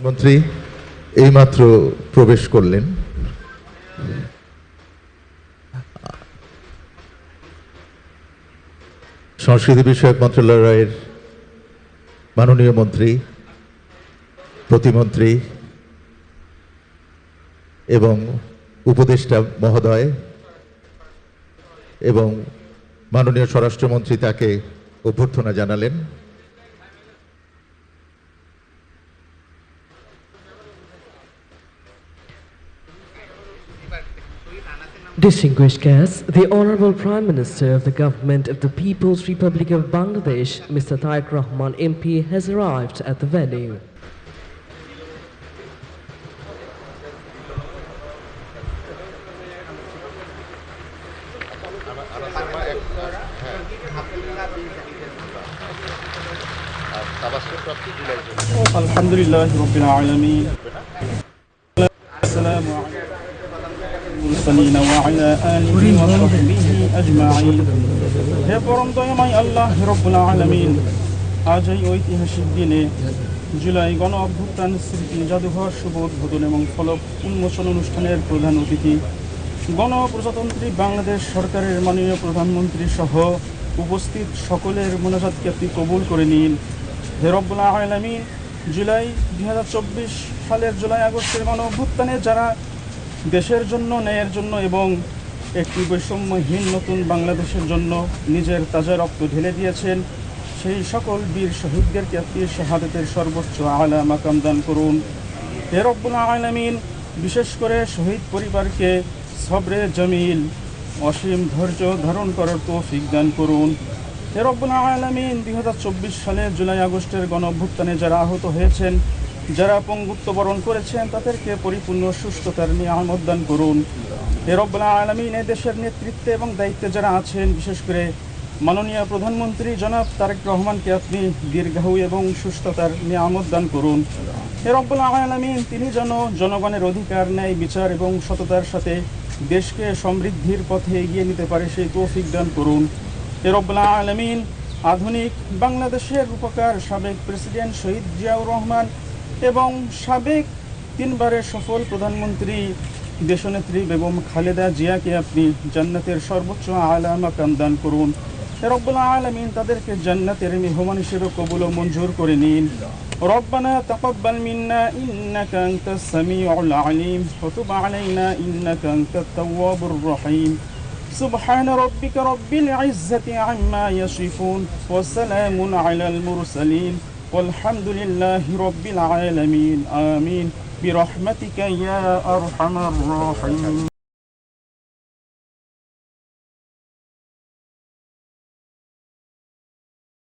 প্রধানমন্ত্রী এইমাত্র প্রবেশ করলেন। সংস্কৃতি বিষয়ক মন্ত্রণালয়ের মাননীয় মন্ত্রী, প্রতিমন্ত্রী এবং উপদেষ্টা মহোদয় এবং মাননীয় স্বরাষ্ট্রমন্ত্রী তাকে অভ্যর্থনা জানালেন। Distinguished guests, the Honorable Prime Minister of the Government of the People's Republic of Bangladesh, Mr. Tariq Rahman MP, has arrived at the venue. আলহামদুলিল্লাহ রাব্বিল আলামিন আসসালামু আলাইকুম ওয়া আলা আলিহি ওয়া সাহবিহি আজমাইন। হে পরম দয়াময় আল্লাহ রাব্বুল আলামিন, আজ এই ঐতিহাসিক দিনে জুলাই গণ অভ্যুত্থান স্মৃতি জাদুঘর শুভ উদ্বোধন এবং ফলক উন্মোচন অনুষ্ঠানের প্রধান অতিথি গণপ্রজাতন্ত্রী বাংলাদেশ সরকারের মাননীয় প্রধানমন্ত্রী সহ উপস্থিত সকলের মোনাজাতকে আপনি কবুল করে নিন। হে রব্বুল আলামিন, জুলাই 2024 সালের জুলাই আগস্টের গণ অভ্যুত্থানে যারা দেশের জন্য, ন্যায়ের জন্য এবং একটি বৈষম্যহীন নতুন বাংলাদেশের জন্য নিজের তাজা রক্ত ঢেলে দিয়েছেন, সেই সকল বীর শহীদদেরকে আপনি শাহাদাতের সর্বোচ্চ আলা মাকাম দান করুন। হে রব্বুল আলামিন, বিশেষ করে শহীদ পরিবারকে সবরে জমিল, অসীম ধৈর্য ধারণ করার তৌফিক দান করুন। হে রব্বুল আলামিন, 2024 সালের জুলাই আগস্টের গণ অভ্যুত্থানে যারা আহত হয়েছেন, যারা পঙ্গুত্ব বরণ করেছেন, তাদেরকে পরিপূর্ণ সুস্থতার নিয়ামত দান করুন। হে রব্বুল আলামিন, এই দেশের নেতৃত্বে এবং দায়িত্বে যারা আছেন, বিশেষ করে মাননীয় প্রধানমন্ত্রী জনাব তারেক রহমানকে আপনি দীর্ঘায়ু এবং সুস্থতার নিয়ামত দান করুন। হে রব্বুল আলামিন, তিনি যেন জনগণের অধিকার, ন্যায় বিচার এবং সততার সাথে দেশকে সমৃদ্ধির পথে এগিয়ে নিতে পারে সেই তৌফিক দান করুন। হে রব্বুল আলামিন, আধুনিক বাংলাদেশের রূপকার সাবেক প্রেসিডেন্ট শহীদ জিয়াউর রহমান এবং সাবেক 3 বারের সফল প্রধানমন্ত্রী দেশনেত্রী বেগম খালেদা জিয়াকে আপনি জান্নাতের সর্বোচ্চ আলা মাকাম দান করুন। হে রব্বুল আলামিন, তাদেরকে জান্নাতের মেহমান হিসেবে কবুল ও মঞ্জুর করে নিন। রব্বানা তাকাব্বাল মিন্না ইন্নাকা আনতাস সামিউল আলিম ওয়া তুব আলাইনা ইন্নাকা আনতাত তাওয়াবুর রহিম। سبحان ربك رب العزة عما يصفون وسلام على المرسلين والحمد لله رب العالمين آمين برحمتك يا أرحم الراحمين.